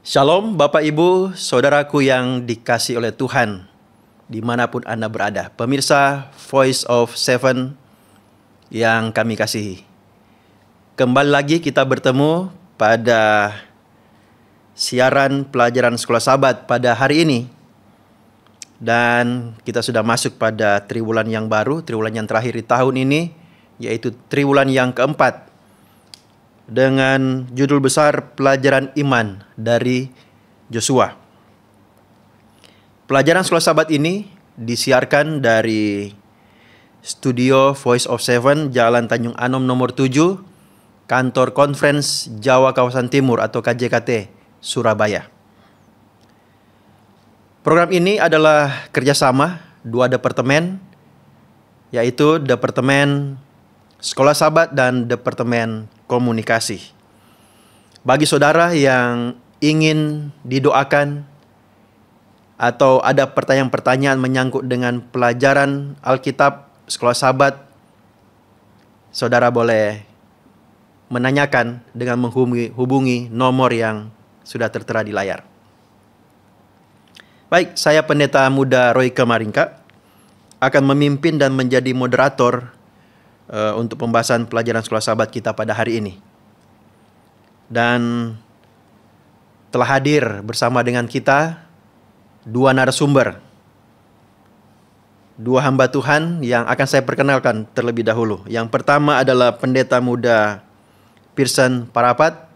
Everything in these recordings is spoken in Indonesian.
Shalom Bapak Ibu, Saudaraku yang dikasih oleh Tuhan, dimanapun Anda berada. Pemirsa Voice of Seven yang kami kasihi. Kembali lagi kita bertemu pada siaran pelajaran Sekolah Sabat pada hari ini. Dan kita sudah masuk pada triwulan yang baru, triwulan yang terakhir di tahun ini, yaitu triwulan yang keempat, dengan judul besar Pelajaran Iman dari Joshua. Pelajaran Sekolah Sabat ini disiarkan dari Studio Voice of Seven, Jalan Tanjung Anom nomor 7, Kantor Conference Jawa Kawasan Timur atau KJKT, Surabaya. Program ini adalah kerjasama dua departemen, yaitu Departemen Sekolah Sabat dan Departemen Komunikasi. Bagi saudara yang ingin didoakan atau ada pertanyaan-pertanyaan menyangkut dengan pelajaran Alkitab Sekolah Sabat, saudara boleh menanyakan dengan menghubungi nomor yang sudah tertera di layar. Baik, saya Pendeta Muda Royke Maringka akan memimpin dan menjadi moderator untuk pembahasan pelajaran Sekolah Sabat kita pada hari ini. Dan telah hadir bersama dengan kita dua narasumber, dua hamba Tuhan yang akan saya perkenalkan terlebih dahulu. Yang pertama adalah Pendeta Muda Pearson Parapat.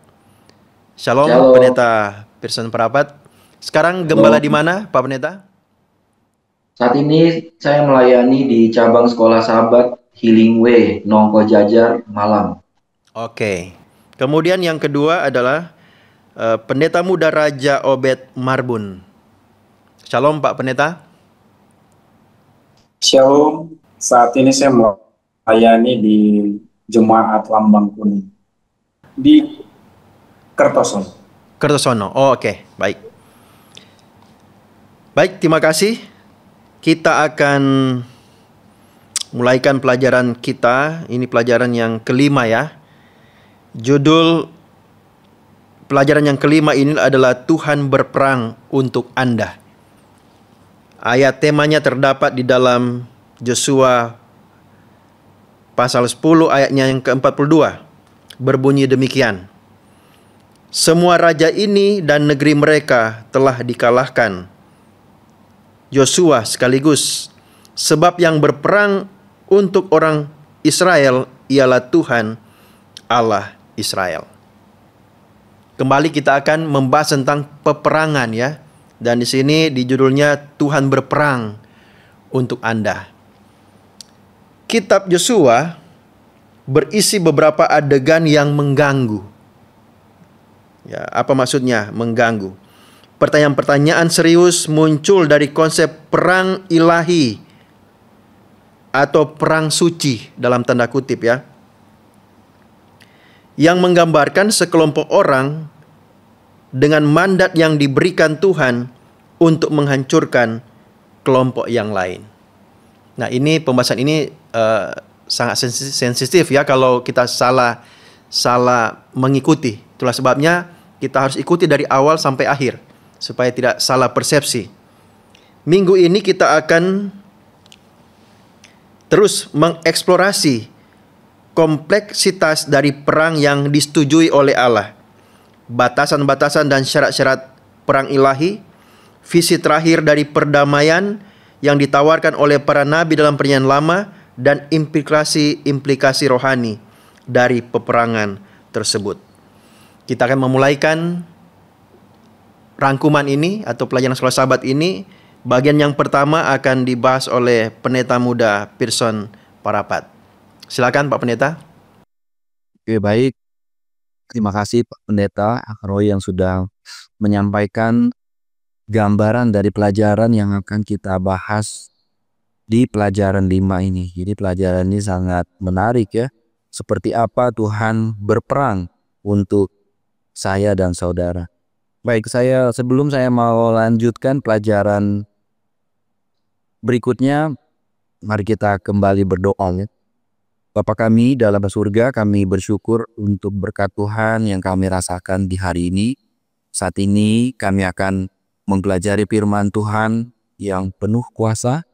Shalom, Shalom. Pendeta Pearson Parapat. Sekarang gembala di mana, Pak Pendeta? Saat ini saya melayani di cabang Sekolah Sabat Healing Way, Nongko Jajar, Malang. Oke. Kemudian yang kedua adalah Pendeta Muda Raja Obed Marbun. Shalom Pak Pendeta. Shalom, saat ini saya melayani di Jemaat Lambang Kuning di Kertosono. Kertosono, oh, oke, baik. Baik, terima kasih. Kita akan mulaikan pelajaran kita. Ini pelajaran yang kelima ya. Judul pelajaran yang kelima ini adalah Tuhan berperang untuk Anda. Ayat temanya terdapat di dalam Joshua pasal 10 ayatnya yang ke-42. Berbunyi demikian. Semua raja ini dan negeri mereka telah dikalahkan Yosua sekaligus, sebab yang berperang untuk orang Israel ialah Tuhan Allah Israel. Kembali kita akan membahas tentang peperangan ya. Dan di sini di judulnya Tuhan berperang untuk Anda. Kitab Yosua berisi beberapa adegan yang mengganggu. Ya, apa maksudnya mengganggu? Pertanyaan-pertanyaan serius muncul dari konsep perang ilahi atau perang suci dalam tanda kutip ya. Yang menggambarkan sekelompok orang dengan mandat yang diberikan Tuhan untuk menghancurkan kelompok yang lain. Nah, ini pembahasan ini sangat sensitif ya kalau kita salah mengikuti. Itulah sebabnya kita harus ikuti dari awal sampai akhir supaya tidak salah persepsi. Minggu ini kita akan terus mengeksplorasi kompleksitas dari perang yang disetujui oleh Allah, batasan-batasan dan syarat-syarat perang ilahi, visi terakhir dari perdamaian yang ditawarkan oleh para nabi dalam Perjanjian Lama, dan implikasi rohani dari peperangan tersebut. Kita akan memulaikan rangkuman ini atau pelajaran Sekolah Sabat ini. Bagian yang pertama akan dibahas oleh Pendeta Muda Pearson Parapat. Silakan Pak Pendeta. Oke, baik. Terima kasih Pak Pendeta Roy yang sudah menyampaikan gambaran dari pelajaran yang akan kita bahas di pelajaran 5 ini. Jadi pelajaran ini sangat menarik ya. Seperti apa Tuhan berperang untuk saya dan saudara. Baik, sebelum saya mau lanjutkan pelajaran berikutnya, mari kita kembali berdoa ya. Bapa kami dalam surga, kami bersyukur untuk berkat Tuhan yang kami rasakan di hari ini. Saat ini kami akan mempelajari firman Tuhan yang penuh kuasa.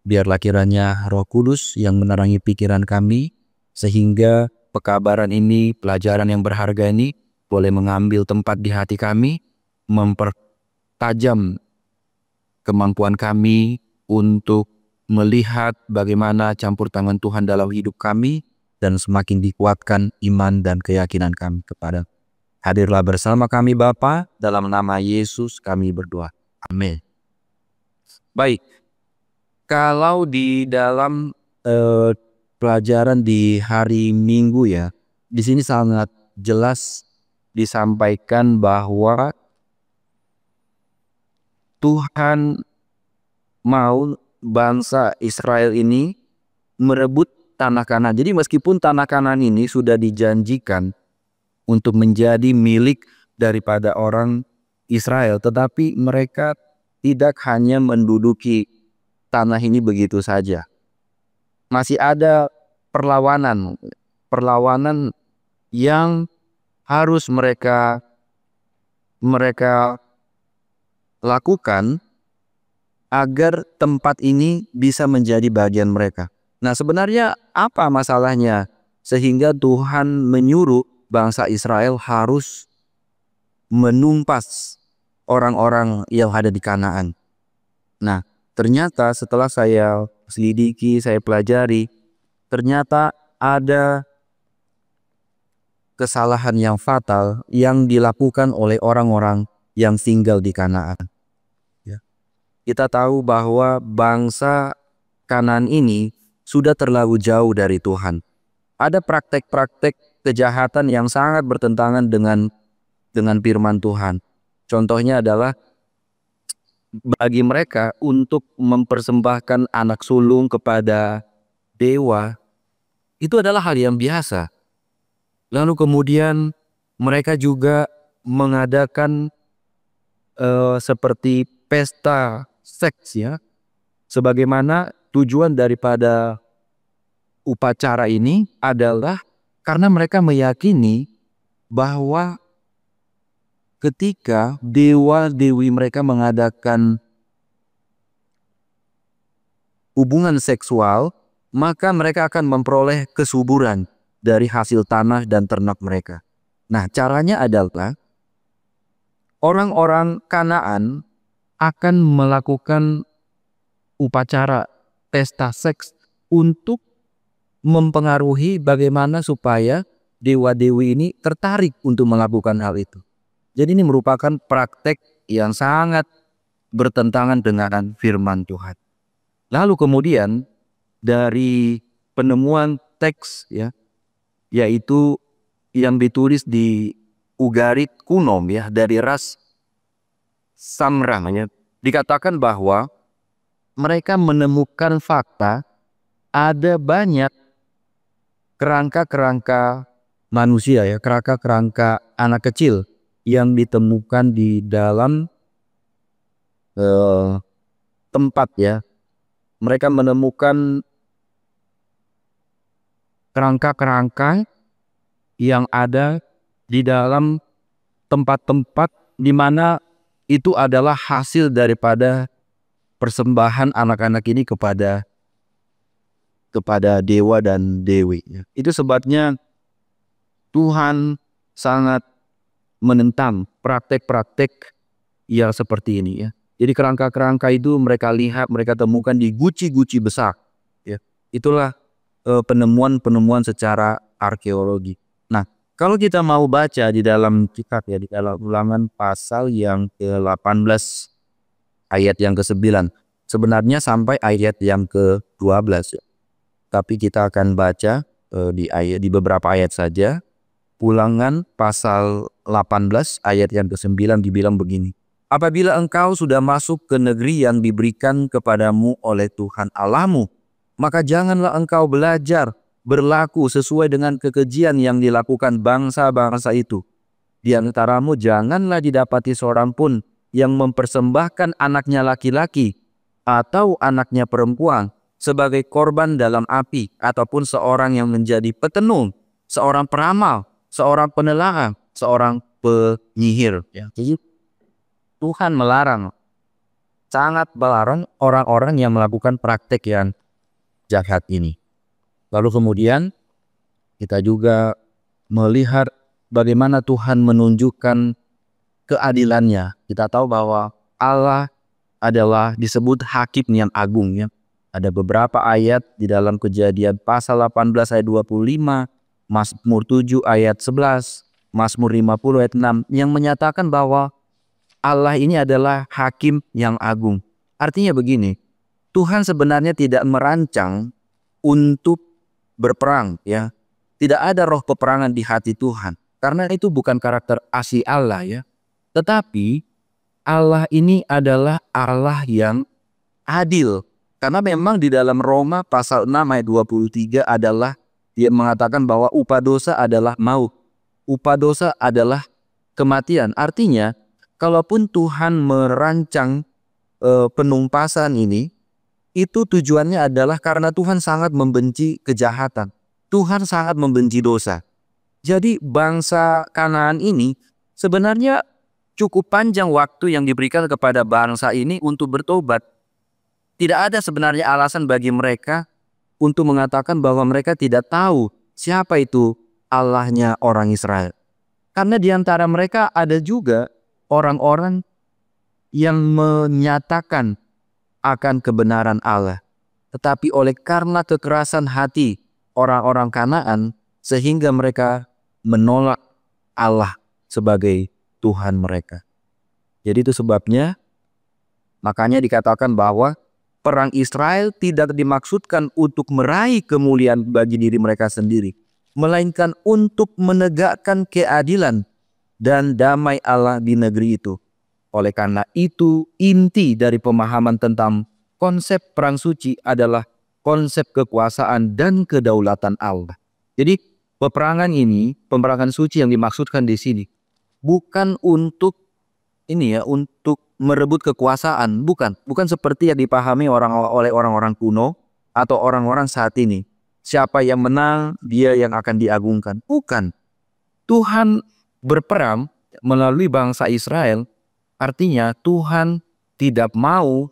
Biarlah kiranya Roh Kudus yang menerangi pikiran kami, sehingga pekabaran ini, pelajaran yang berharga ini boleh mengambil tempat di hati kami, mempertajam kemampuan kami untuk melihat bagaimana campur tangan Tuhan dalam hidup kami, dan semakin dikuatkan iman dan keyakinan kami kepada. Hadirlah bersama kami Bapa, dalam nama Yesus kami berdoa. Amin. Baik, kalau di dalam pelajaran di hari Minggu ya, di sini sangat jelas disampaikan bahwa Tuhan mau bangsa Israel ini merebut tanah Kanaan. Jadi meskipun tanah Kanaan ini sudah dijanjikan untuk menjadi milik daripada orang Israel, tetapi mereka tidak hanya menduduki tanah ini begitu saja. Masih ada perlawanan yang harus mereka lakukan agar tempat ini bisa menjadi bagian mereka. Nah, sebenarnya apa masalahnya sehingga Tuhan menyuruh bangsa Israel harus menumpas orang-orang yang ada di Kanaan? Nah, ternyata setelah saya selidiki, saya pelajari, ternyata ada kesalahan yang fatal yang dilakukan oleh orang-orang yang tinggal di Kanaan. Ya. Kita tahu bahwa bangsa Kanaan ini sudah terlalu jauh dari Tuhan. Ada praktek-praktek kejahatan yang sangat bertentangan dengan firman Tuhan. Contohnya adalah bagi mereka untuk mempersembahkan anak sulung kepada dewa, itu adalah hal yang biasa. Lalu kemudian mereka juga mengadakan seperti pesta seks ya. Sebagaimana tujuan daripada upacara ini adalah karena mereka meyakini bahwa ketika dewa-dewi mereka mengadakan hubungan seksual, maka mereka akan memperoleh kesuburan dari hasil tanah dan ternak mereka. Nah, caranya adalah orang-orang Kanaan akan melakukan upacara pesta seks untuk mempengaruhi bagaimana supaya dewa-dewi ini tertarik untuk melakukan hal itu. Jadi ini merupakan praktek yang sangat bertentangan dengan firman Tuhan. Lalu kemudian dari penemuan teks ya, yaitu yang ditulis di Ugarit kuno ya, dari ras Samrah ya, dikatakan bahwa mereka menemukan fakta ada banyak kerangka-kerangka manusia ya, kerangka-kerangka anak kecil yang ditemukan di dalam tempat ya. Mereka menemukan kerangka-kerangka yang ada di dalam tempat-tempat di mana itu adalah hasil daripada persembahan anak-anak ini kepada dewa dan dewi. Itu sebabnya Tuhan sangat menentang praktek-praktek yang seperti ini ya. Jadi kerangka-kerangka itu mereka lihat, mereka temukan di guci-guci besar ya. Itulah penemuan-penemuan secara arkeologi. Nah, kalau kita mau baca di dalam kitab ya, di dalam Ulangan pasal yang ke-18 ayat yang ke-9, sebenarnya sampai ayat yang ke-12 ya. Tapi kita akan baca di beberapa ayat saja. Ulangan pasal 18 ayat yang ke-9 dibilang begini. Apabila engkau sudah masuk ke negeri yang diberikan kepadamu oleh Tuhan Allahmu, maka janganlah engkau belajar berlaku sesuai dengan kekejian yang dilakukan bangsa-bangsa itu. Di antaramu janganlah didapati seorang pun yang mempersembahkan anaknya laki-laki atau anaknya perempuan sebagai korban dalam api, ataupun seorang yang menjadi petenung, seorang peramal, seorang penelaah, seorang penyihir ya. Jadi Tuhan melarang, sangat melarang orang-orang yang melakukan praktek yang jahat ini. Lalu kemudian kita juga melihat bagaimana Tuhan menunjukkan keadilannya. Kita tahu bahwa Allah adalah disebut hakim yang agung ya. Ada beberapa ayat di dalam Kejadian pasal 18 ayat 25, Mazmur 7 ayat 11, Mazmur 50 ayat 6 yang menyatakan bahwa Allah ini adalah hakim yang agung. Artinya begini, Tuhan sebenarnya tidak merancang untuk berperang ya. Tidak ada roh peperangan di hati Tuhan. Karena itu bukan karakter asli Allah ya. Tetapi Allah ini adalah Allah yang adil. Karena memang di dalam Roma pasal 6 ayat 23 adalah dia mengatakan bahwa upah dosa adalah maut. Upah dosa adalah kematian. Artinya kalaupun Tuhan merancang penumpasan ini, itu tujuannya adalah karena Tuhan sangat membenci kejahatan. Tuhan sangat membenci dosa. Jadi bangsa Kanaan ini sebenarnya cukup panjang waktu yang diberikan kepada bangsa ini untuk bertobat. Tidak ada sebenarnya alasan bagi mereka untuk mengatakan bahwa mereka tidak tahu siapa itu Allahnya orang Israel. Karena di antara mereka ada juga orang-orang yang menyatakan akan kebenaran Allah. Tetapi oleh karena kekerasan hati orang-orang Kanaan, sehingga mereka menolak Allah sebagai Tuhan mereka. Jadi itu sebabnya, makanya dikatakan bahwa perang Israel tidak dimaksudkan untuk meraih kemuliaan bagi diri mereka sendiri, melainkan untuk menegakkan keadilan dan damai Allah di negeri itu. Oleh karena itu, inti dari pemahaman tentang konsep perang suci adalah konsep kekuasaan dan kedaulatan Allah. Jadi peperangan ini, peperangan suci yang dimaksudkan di sini bukan untuk ini ya, untuk merebut kekuasaan, bukan seperti yang dipahami oleh orang-orang kuno atau orang-orang saat ini. Siapa yang menang, dia yang akan diagungkan. Bukan. Tuhan berperang melalui bangsa Israel, artinya Tuhan tidak mau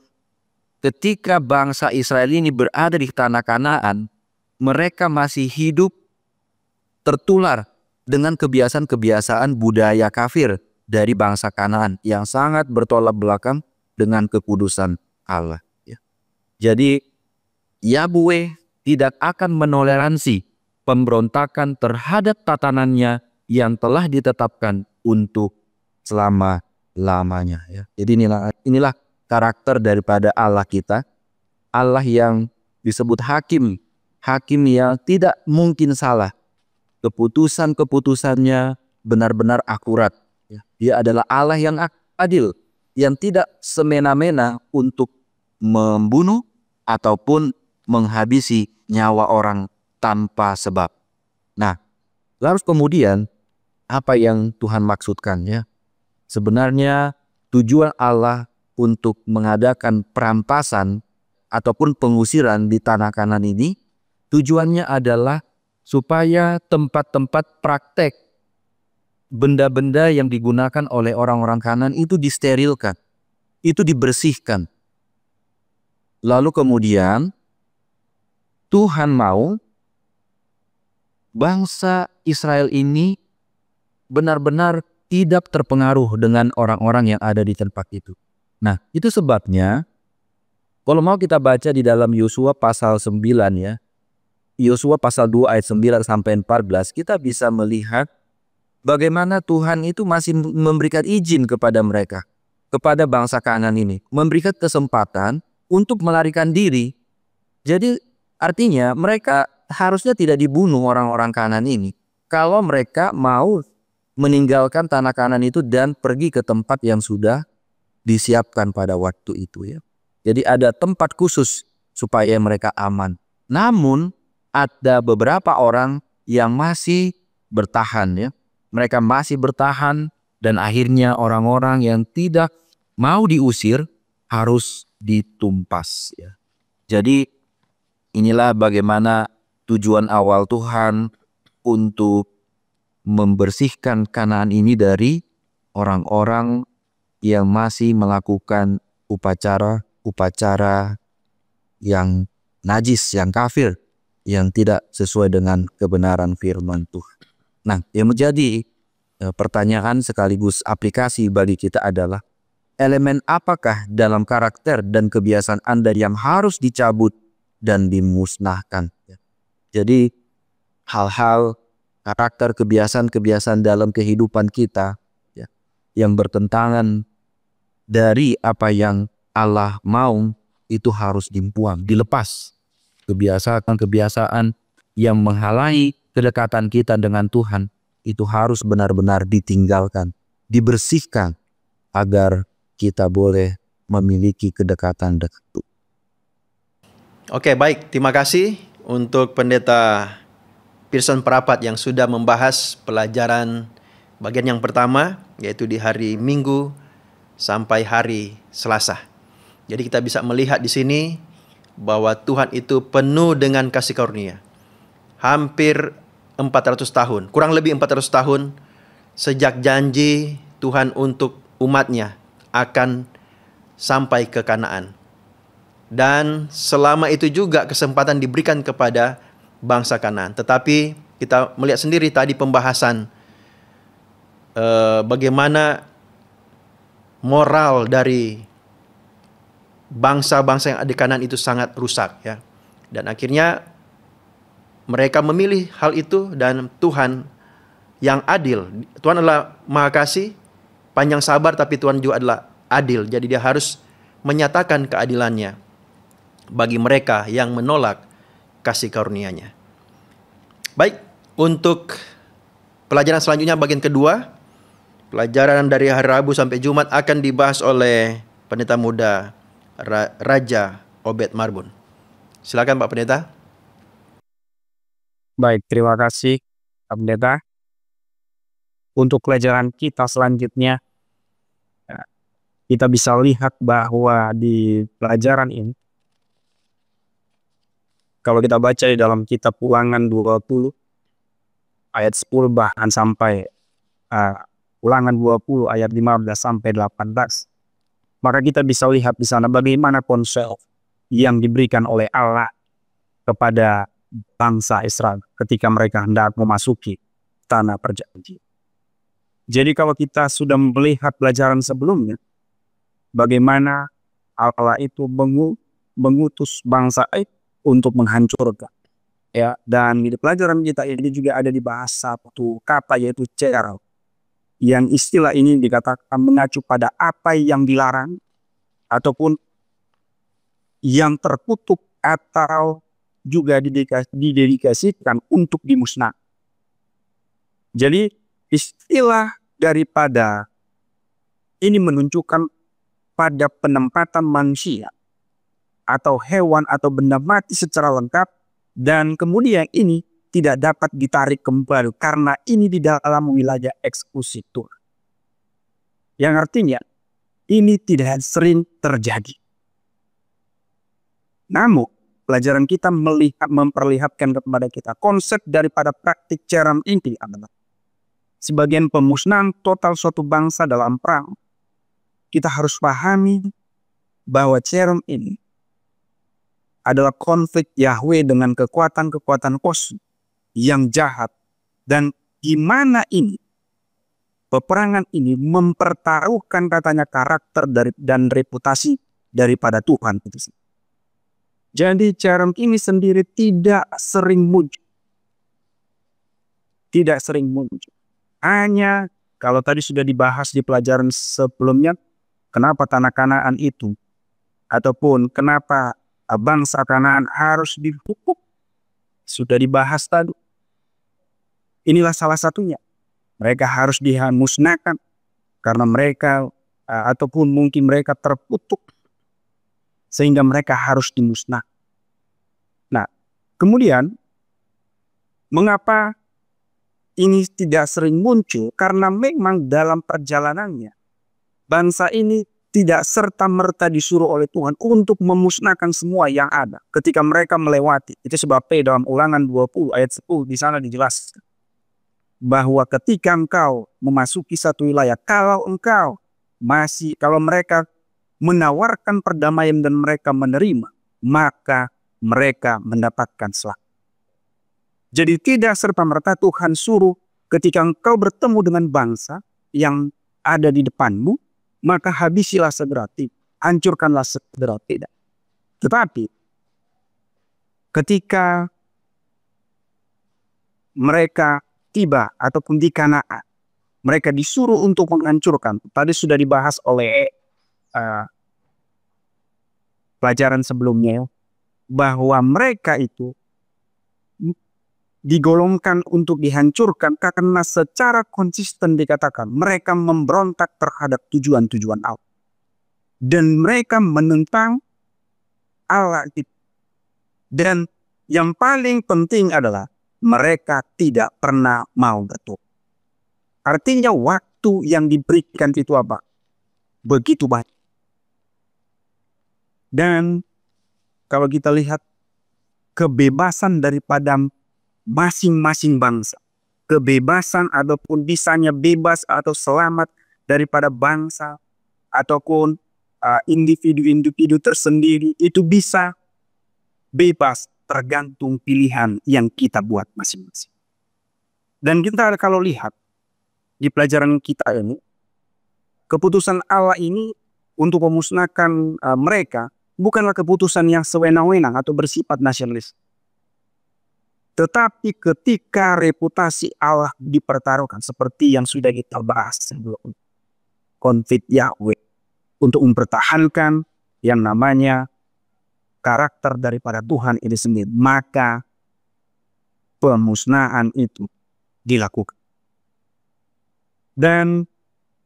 ketika bangsa Israel ini berada di tanah Kanaan, mereka masih hidup tertular dengan kebiasaan-kebiasaan budaya kafir dari bangsa Kanaan yang sangat bertolak belakang dengan kekudusan Allah. Jadi Yahweh tidak akan menoleransi pemberontakan terhadap tatanannya yang telah ditetapkan untuk selama-lamanya. Jadi inilah karakter daripada Allah kita, Allah yang disebut hakim, hakim yang tidak mungkin salah. Keputusan-keputusannya benar-benar akurat. Dia adalah Allah yang adil, yang tidak semena-mena untuk membunuh ataupun menghabisi nyawa orang tanpa sebab. Nah, lalu kemudian apa yang Tuhan maksudkan ya? Sebenarnya tujuan Allah untuk mengadakan perampasan ataupun pengusiran di tanah Kanaan ini, tujuannya adalah supaya tempat-tempat praktek benda-benda yang digunakan oleh orang-orang Kanaan itu disterilkan, itu dibersihkan. Lalu kemudian Tuhan mau bangsa Israel ini benar-benar tidak terpengaruh dengan orang-orang yang ada di tempat itu. Nah, itu sebabnya kalau mau kita baca di dalam Yosua pasal 9 ya. Yosua pasal 2 ayat 9 sampai 14, kita bisa melihat bagaimana Tuhan itu masih memberikan izin kepada mereka, kepada bangsa Kanaan ini, memberikan kesempatan untuk melarikan diri. Jadi artinya mereka harusnya tidak dibunuh orang-orang Kanaan ini kalau mereka mau meninggalkan tanah Kanaan itu dan pergi ke tempat yang sudah disiapkan pada waktu itu ya. Jadi ada tempat khusus supaya mereka aman. Namun ada beberapa orang yang masih bertahan ya. Mereka masih bertahan dan akhirnya orang-orang yang tidak mau diusir harus ditumpas ya. Jadi inilah bagaimana tujuan awal Tuhan untuk membersihkan Kanaan ini dari orang-orang yang masih melakukan upacara yang najis, yang kafir, yang tidak sesuai dengan kebenaran firman Tuhan. Nah, yang menjadi pertanyaan sekaligus aplikasi bagi kita adalah elemen apakah dalam karakter dan kebiasaan Anda yang harus dicabut dan dimusnahkan. Jadi hal-hal karakter, kebiasaan-kebiasaan dalam kehidupan kita yang bertentangan dari apa yang Allah mau itu harus dibuang, dilepas. Kebiasaan-kebiasaan yang menghalangi kedekatan kita dengan Tuhan itu harus benar-benar ditinggalkan, dibersihkan agar kita boleh memiliki kedekatan dengan Tuhan. Oke, baik. Terima kasih untuk Pendeta Pearson Prapat yang sudah membahas pelajaran bagian yang pertama, yaitu di hari Minggu sampai hari Selasa. Jadi kita bisa melihat di sini bahwa Tuhan itu penuh dengan kasih karunia. Hampir 400 tahun, kurang lebih 400 tahun sejak janji Tuhan untuk umatnya akan sampai ke Kanaan. Dan selama itu juga kesempatan diberikan kepada bangsa Kanaan. Tetapi kita melihat sendiri tadi pembahasan bagaimana moral dari bangsa-bangsa yang ada di Kanaan itu sangat rusak, ya. Dan akhirnya mereka memilih hal itu, dan Tuhan yang adil. Tuhan adalah Maha Kasih, panjang sabar, tapi Tuhan juga adalah adil. Jadi dia harus menyatakan keadilannya bagi mereka yang menolak kasih karunia-Nya. Baik, untuk pelajaran selanjutnya bagian kedua, pelajaran dari hari Rabu sampai Jumat akan dibahas oleh Pendeta Muda Raja Obed Marbun. Silakan Pak Pendeta. Baik, terima kasih Pak Pendeta. Untuk pelajaran kita selanjutnya, kita bisa lihat bahwa di pelajaran ini, kalau kita baca di dalam kitab Ulangan 20 ayat 10 bahkan sampai Ulangan 20 ayat 15 sampai 18, maka kita bisa lihat di sana bagaimana konsep yang diberikan oleh Allah kepada bangsa Israel ketika mereka hendak memasuki tanah perjanjian. Jadi kalau kita sudah melihat pelajaran sebelumnya, bagaimana Allah itu mengutus bangsa untuk menghancurkan. Ya, dan di pelajaran kita ini juga ada dibahas satu kata, yaitu cerau. Yang istilah ini dikatakan mengacu pada apa yang dilarang ataupun yang terkutuk atau juga didedikasikan untuk dimusnahkan. Jadi istilah daripada ini menunjukkan pada penempatan manusia atau hewan atau benda mati secara lengkap, dan kemudian ini tidak dapat ditarik kembali karena ini di dalam wilayah eksekusi Tuhan. Yang artinya ini tidak sering terjadi. Namun pelajaran kita memperlihatkan kepada kita konsep daripada praktik cerem ini adalah sebagian pemusnahan total suatu bangsa dalam perang. Kita harus pahami bahwa cerem ini adalah konflik Yahweh dengan kekuatan-kekuatan kosmik yang jahat, dan gimana ini peperangan ini mempertaruhkan katanya karakter dan reputasi daripada Tuhan itu. Jadi cerem ini sendiri tidak sering muncul. Tidak sering muncul. Hanya kalau tadi sudah dibahas di pelajaran sebelumnya, kenapa tanah Kanaan itu ataupun kenapa bangsa Kanaan harus dihukum, sudah dibahas tadi. Inilah salah satunya. Mereka harus dimusnahkan karena mereka ataupun mungkin mereka terkutuk sehingga mereka harus dimusnahkan. Nah, kemudian mengapa ini tidak sering muncul? Karena memang dalam perjalanannya bangsa ini tidak serta-merta disuruh oleh Tuhan untuk memusnahkan semua yang ada ketika mereka melewati. Itu sebabnya dalam Ulangan 20 ayat 10 di sana dijelaskan. bahwa ketika engkau memasuki satu wilayah, kalau mereka menawarkan perdamaian dan mereka menerima, maka mereka mendapatkan selamat. Jadi tidak serta-merta Tuhan suruh ketika engkau bertemu dengan bangsa yang ada di depanmu, maka habisilah segera, hancurkanlah segera, tidak. Tetapi ketika mereka tiba ataupun di Kanaan, mereka disuruh untuk menghancurkan. Tadi sudah dibahas oleh pelajaran sebelumnya, bahwa mereka itu digolongkan untuk dihancurkan karena secara konsisten dikatakan mereka memberontak terhadap tujuan-tujuan Allah. Dan mereka menentang Allah itu. Dan yang paling penting adalah mereka tidak pernah mau bertobat. Artinya waktu yang diberikan itu apa? Begitu banyak. Dan kalau kita lihat kebebasan daripada masing-masing bangsa, kebebasan ataupun bisanya bebas atau selamat daripada bangsa ataupun individu-individu tersendiri, itu bisa bebas tergantung pilihan yang kita buat masing-masing. Dan kita kalau lihat di pelajaran kita ini, keputusan Allah ini untuk memusnahkan mereka bukanlah keputusan yang sewenang-wenang atau bersifat nasionalis. Tetapi ketika reputasi Allah dipertaruhkan seperti yang sudah kita bahas sebelum konflik Yahweh, untuk mempertahankan yang namanya karakter daripada Tuhan ini sendiri, maka pemusnahan itu dilakukan. Dan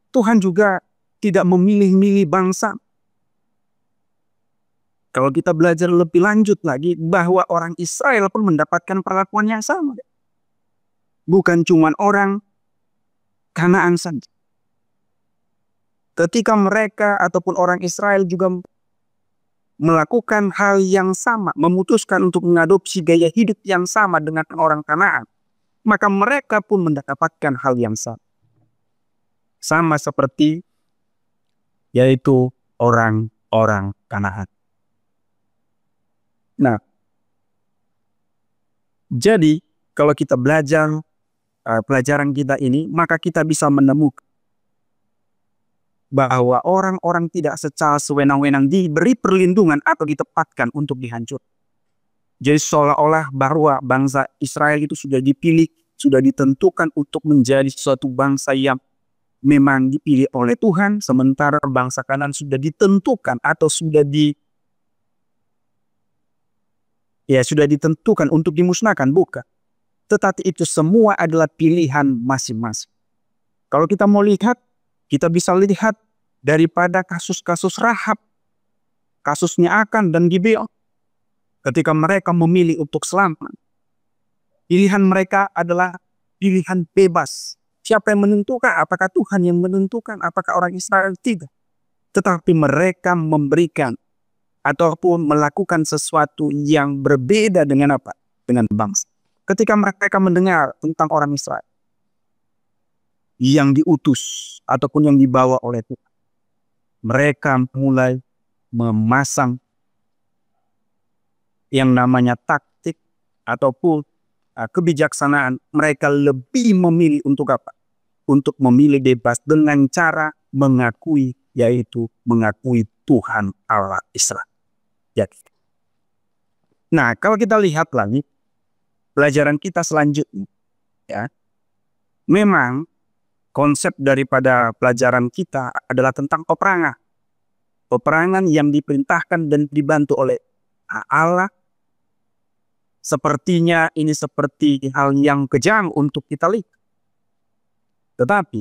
Tuhan juga tidak memilih-milih bangsa. Kalau kita belajar lebih lanjut lagi, bahwa orang Israel pun mendapatkan perlakuan yang sama. Bukan cuma orang Kanaan saja. Ketika mereka ataupun orang Israel juga melakukan hal yang sama, memutuskan untuk mengadopsi gaya hidup yang sama dengan orang Kanaan, maka mereka pun mendapatkan hal yang sama. Sama seperti yaitu orang-orang Kanaan. Nah, jadi kalau kita belajar pelajaran kita ini, maka kita bisa menemukan bahwa orang-orang tidak secara sewenang-wenang diberi perlindungan atau ditempatkan untuk dihancurkan. Jadi seolah-olah bahwa bangsa Israel itu sudah dipilih, sudah ditentukan untuk menjadi suatu bangsa yang memang dipilih oleh Tuhan, sementara bangsa Kanaan sudah ditentukan atau sudah ditentukan untuk dimusnahkan, bukan. Tetapi itu semua adalah pilihan masing-masing. Kalau kita mau lihat, kita bisa lihat daripada kasus-kasus Rahab, kasusnya Akan dan Gibeon. Ketika mereka memilih untuk selamat, pilihan mereka adalah pilihan bebas. Siapa yang menentukan? Apakah Tuhan yang menentukan? Apakah orang Israel? Tidak. Tetapi mereka memberikan ataupun melakukan sesuatu yang berbeda dengan apa? Dengan bangsa. Ketika mereka mendengar tentang orang Israel yang diutus ataupun yang dibawa oleh Tuhan, mereka mulai memasang yang namanya taktik ataupun kebijaksanaan. Mereka lebih memilih untuk apa? Untuk memilih bebas dengan cara mengakui, yaitu mengakui Tuhan Allah Israel. Jadi, nah kalau kita lihat lagi pelajaran kita selanjutnya, ya, memang konsep daripada pelajaran kita adalah tentang peperangan. Peperangan yang diperintahkan dan dibantu oleh Allah. Sepertinya ini seperti hal yang kejam untuk kita lihat. Tetapi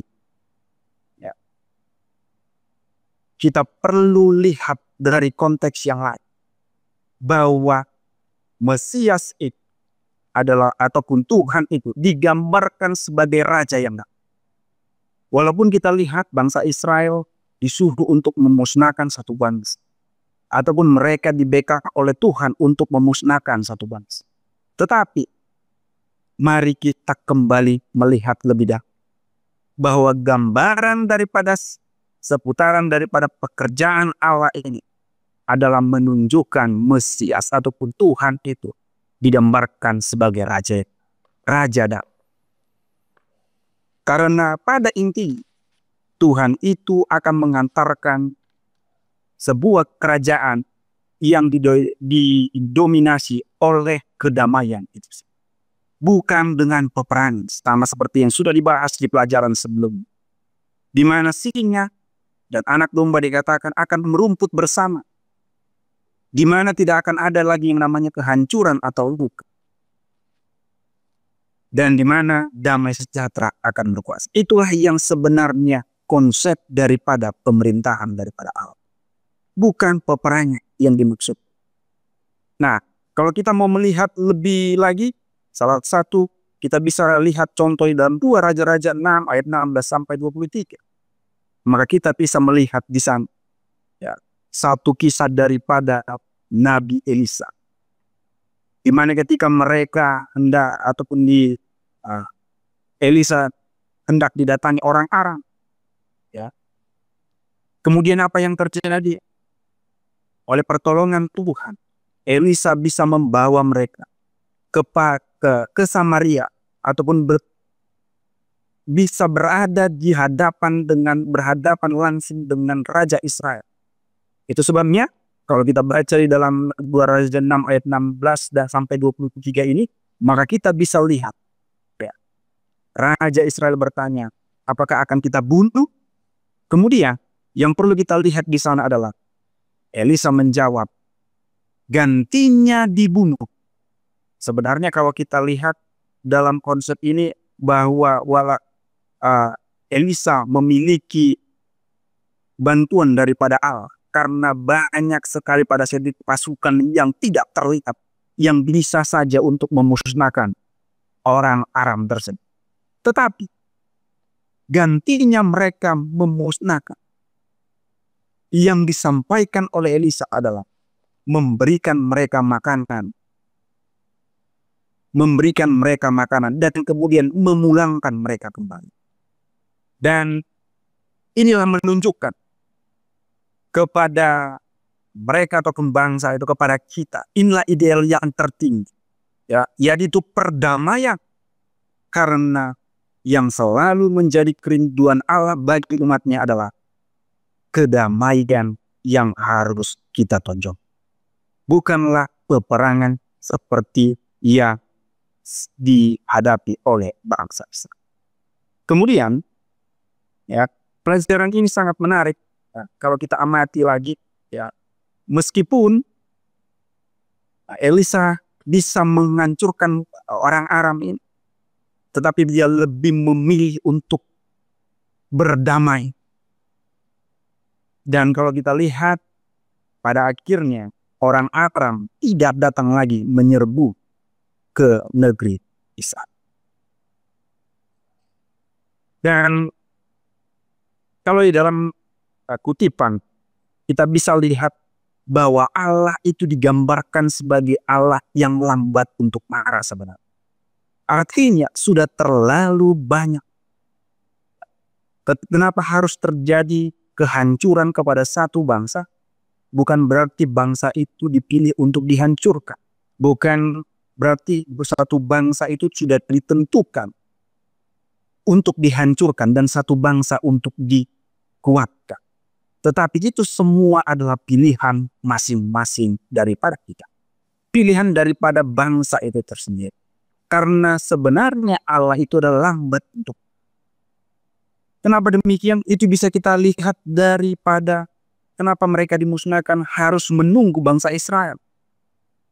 ya, kita perlu lihat dari konteks yang lain, bahwa Mesias itu adalah ataupun Tuhan itu digambarkan sebagai raja yang datang. Walaupun kita lihat bangsa Israel disuruh untuk memusnahkan satu bangsa, ataupun mereka dibekak oleh Tuhan untuk memusnahkan satu bangsa. Tetapi mari kita kembali melihat lebih dahulu bahwa gambaran daripada seputaran daripada pekerjaan Allah ini adalah menunjukkan Mesias ataupun Tuhan itu digambarkan sebagai Raja Daud. Karena pada intinya Tuhan itu akan mengantarkan sebuah kerajaan yang didominasi oleh kedamaian itu. Bukan dengan peperangan, sama seperti yang sudah dibahas di pelajaran sebelumnya. Di mana singa dan anak domba dikatakan akan merumput bersama. Di mana tidak akan ada lagi yang namanya kehancuran atau luka. Dan di mana damai sejahtera akan berkuasa. Itulah yang sebenarnya konsep daripada pemerintahan daripada Allah. Bukan peperangan yang dimaksud. Nah, kalau kita mau melihat lebih lagi, salah satu kita bisa lihat contoh dalam 2 Raja-Raja 6 ayat 16 sampai 23. Maka kita bisa melihat di sana ya, satu kisah daripada Nabi Elisa. Di mana ketika mereka hendak ataupun Elisa hendak didatangi orang Aram. Ya. Kemudian apa yang terjadi? Oleh pertolongan Tuhan, Elisa bisa membawa mereka ke Samaria ataupun bisa berada di berhadapan langsung dengan Raja Israel. Itu sebabnya kalau kita baca di dalam 2 Raja 6 ayat 16 dan sampai 23 ini, maka kita bisa lihat ya, Raja Israel bertanya, apakah akan kita bunuh? Kemudian yang perlu kita lihat di sana adalah Elisa menjawab, gantinya dibunuh. Sebenarnya kalau kita lihat dalam konsep ini bahwa Elisa memiliki bantuan daripada Allah karena banyak sekali pada saat itu pasukan yang tidak terlihat yang bisa saja untuk memusnahkan orang Aram tersebut. Tetapi gantinya mereka memusnahkan, yang disampaikan oleh Elisa adalah memberikan mereka makanan. Memberikan mereka makanan dan kemudian memulangkan mereka kembali. Dan inilah menunjukkan kepada mereka atau bangsa itu, kepada kita, inilah ideal yang tertinggi. Ya, yaitu perdamaian. Karena yang selalu menjadi kerinduan Allah bagi umatnya adalah kedamaian yang harus kita tonjol. Bukanlah peperangan seperti yang dihadapi oleh bangsa Israel. Kemudian, ya, pelajaran ini sangat menarik. Ya, kalau kita amati lagi, ya, meskipun Elisa bisa menghancurkan orang Aram ini, tetapi dia lebih memilih untuk berdamai. Dan kalau kita lihat, pada akhirnya orang Aram tidak datang lagi menyerbu ke negeri Israel. Dan kalau di dalam kutipan kita bisa lihat bahwa Allah itu digambarkan sebagai Allah yang lambat untuk marah sebenarnya. Artinya sudah terlalu banyak. Kenapa harus terjadi kehancuran kepada satu bangsa? Bukan berarti bangsa itu dipilih untuk dihancurkan. Bukan berarti satu bangsa itu sudah ditentukan untuk dihancurkan dan satu bangsa untuk dikuatkan. Tetapi itu semua adalah pilihan masing-masing daripada kita. Pilihan daripada bangsa itu tersendiri. Karena sebenarnya Allah itu adalah lambat untuk. Kenapa demikian? Itu bisa kita lihat daripada kenapa mereka dimusnahkan harus menunggu bangsa Israel.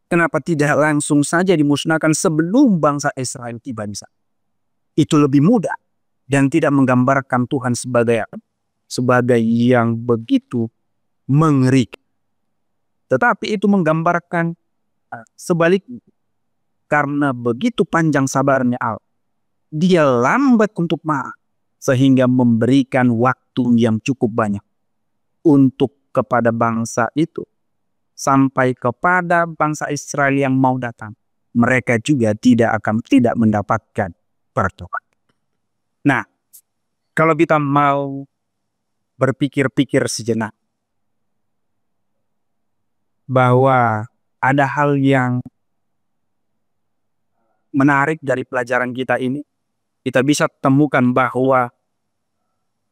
Kenapa tidak langsung saja dimusnahkan sebelum bangsa Israel tiba di sana? Itu lebih mudah dan tidak menggambarkan Tuhan sebagai yang begitu mengerikan. Tetapi itu menggambarkan sebaliknya. Karena begitu panjang sabarnya Allah, dia lambat untuk marah sehingga memberikan waktu yang cukup banyak untuk kepada bangsa itu sampai kepada bangsa Israel yang mau datang. mereka juga tidak mendapatkan pertobatan. Nah, kalau kita mau berpikir-pikir sejenak bahwa ada hal yang menarik dari pelajaran kita ini, kita bisa temukan bahwa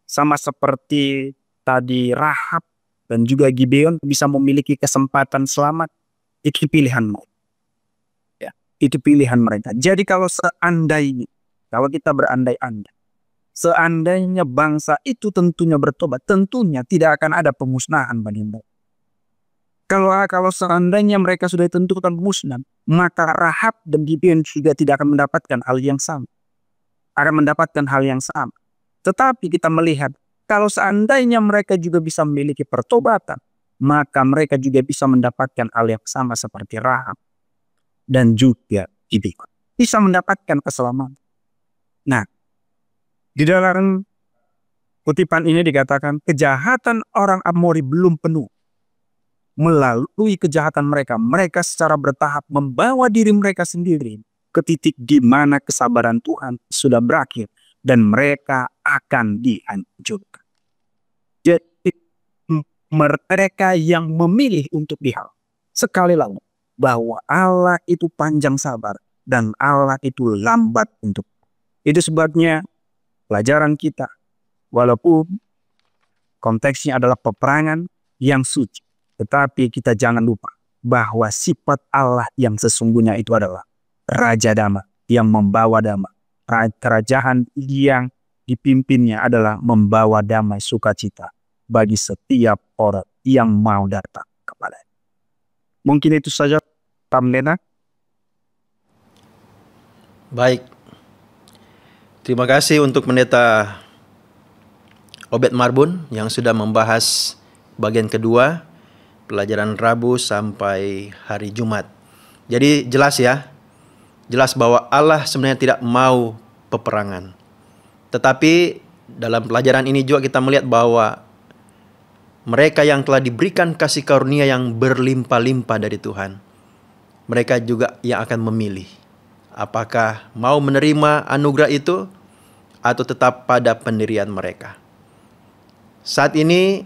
sama seperti tadi Rahab dan juga Gibeon bisa memiliki kesempatan selamat, itu pilihan mereka. Ya, itu pilihan mereka. Jadi kalau kita berandai-andai, seandainya bangsa itu tentunya bertobat, tentunya tidak akan ada pemusnahan bagi mereka. Kalau seandainya mereka sudah ditentukan musnah, maka Rahab dan Gibeon juga tidak akan mendapatkan hal yang sama. Tetapi kita melihat, kalau seandainya mereka juga bisa memiliki pertobatan, maka mereka juga bisa mendapatkan hal yang sama seperti Rahab dan juga Gibeon. Bisa mendapatkan keselamatan. Nah, di dalam kutipan ini dikatakan, kejahatan orang Amori belum penuh. Melalui kejahatan mereka secara bertahap membawa diri mereka sendiri ke titik di mana kesabaran Tuhan sudah berakhir dan mereka akan dihancurkan. Jadi mereka yang memilih untuk dihal. Sekali lagi, bahwa Allah itu panjang sabar dan Allah itu lambat untuk. Itu sebabnya pelajaran kita, walaupun konteksnya adalah peperangan yang suci, tetapi kita jangan lupa bahwa sifat Allah yang sesungguhnya itu adalah Raja Damai yang membawa damai. Kerajaan yang dipimpinnya adalah membawa damai sukacita bagi setiap orang yang mau datang kepadanya. Mungkin itu saja, Pendeta. Baik. Terima kasih untuk Pendeta Obed Marbun yang sudah membahas bagian kedua, pelajaran Rabu sampai hari Jumat. Jadi jelas ya, jelas bahwa Allah sebenarnya tidak mau peperangan. Tetapi dalam pelajaran ini juga kita melihat bahwa mereka yang telah diberikan kasih karunia yang berlimpah-limpah dari Tuhan, mereka juga yang akan memilih apakah mau menerima anugerah itu atau tetap pada pendirian mereka. Saat ini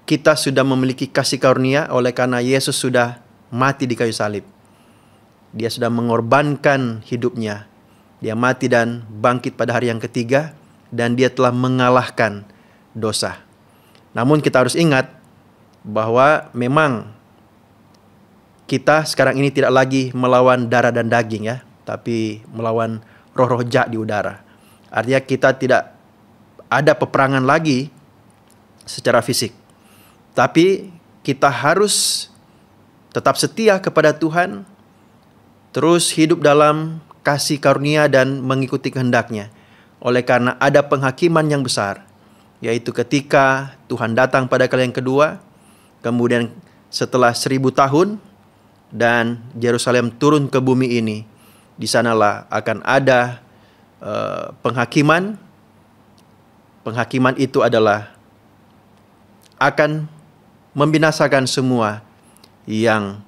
kita sudah memiliki kasih karunia oleh karena Yesus sudah mati di kayu salib. Dia sudah mengorbankan hidupnya. Dia mati dan bangkit pada hari yang ketiga, dan dia telah mengalahkan dosa. Namun kita harus ingat bahwa memang kita sekarang ini tidak lagi melawan darah dan daging ya, tapi melawan roh-roh jahat di udara. Artinya kita tidak ada peperangan lagi secara fisik. Tapi kita harus tetap setia kepada Tuhan, terus hidup dalam kasih karunia dan mengikuti kehendak-Nya. Oleh karena ada penghakiman yang besar, yaitu ketika Tuhan datang pada kali yang kedua, kemudian setelah 1000 tahun, dan Yerusalem turun ke bumi ini, di sanalah akan ada penghakiman. Penghakiman itu adalah akan membinasakan semua yang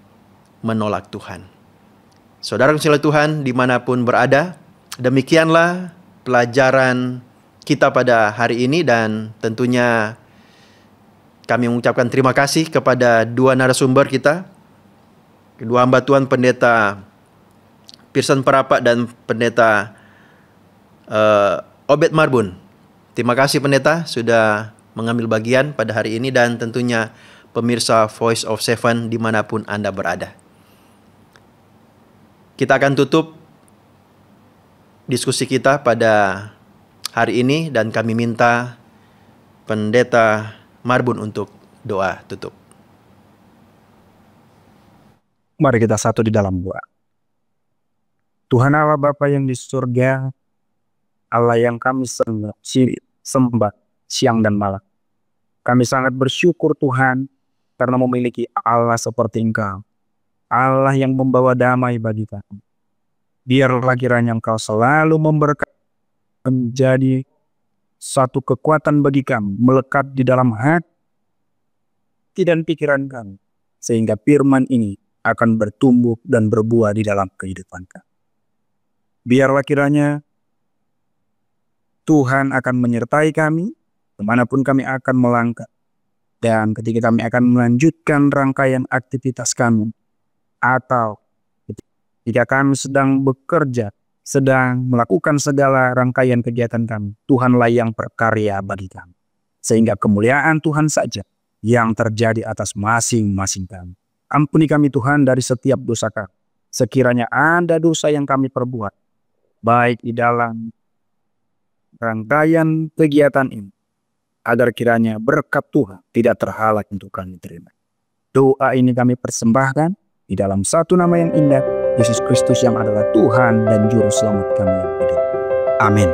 menolak Tuhan. Saudara kasih Tuhan dimanapun berada, demikianlah pelajaran kita pada hari ini, dan tentunya kami mengucapkan terima kasih kepada dua narasumber kita, kedua hamba Tuhan, Pendeta Pearson Parapat dan Pendeta Obed Marbun. Terima kasih Pendeta sudah mengambil bagian pada hari ini, dan tentunya pemirsa Voice of Seven dimanapun Anda berada. Kita akan tutup diskusi kita pada hari ini, dan kami minta Pendeta Marbun untuk doa tutup. Mari kita satu di dalam doa. Tuhan Allah Bapa yang di surga, Allah yang kami sembah siang dan malam. Kami sangat bersyukur Tuhan karena memiliki Allah seperti Engkau. Allah yang membawa damai bagi kami. Biarlah kiranya Engkau selalu memberkati, menjadi satu kekuatan bagi kami, melekat di dalam hati dan pikiran kami, sehingga firman ini akan bertumbuh dan berbuah di dalam kehidupan kami. Biarlah kiranya Tuhan akan menyertai kami kemanapun kami akan melangkah. Dan ketika kami akan melanjutkan rangkaian aktivitas kami, atau ketika kami sedang bekerja, sedang melakukan segala rangkaian kegiatan kami, Tuhanlah yang berkarya bagi kami. Sehingga kemuliaan Tuhan saja yang terjadi atas masing-masing kami. Ampuni kami Tuhan dari setiap dosa kami. Sekiranya ada dosa yang kami perbuat, baik di dalam rangkaian kegiatan ini, agar kiranya berkat Tuhan tidak terhalang untuk kami terima. Doa ini kami persembahkan di dalam satu nama yang indah, Yesus Kristus yang adalah Tuhan dan Juru Selamat kami yang hidup. Amin.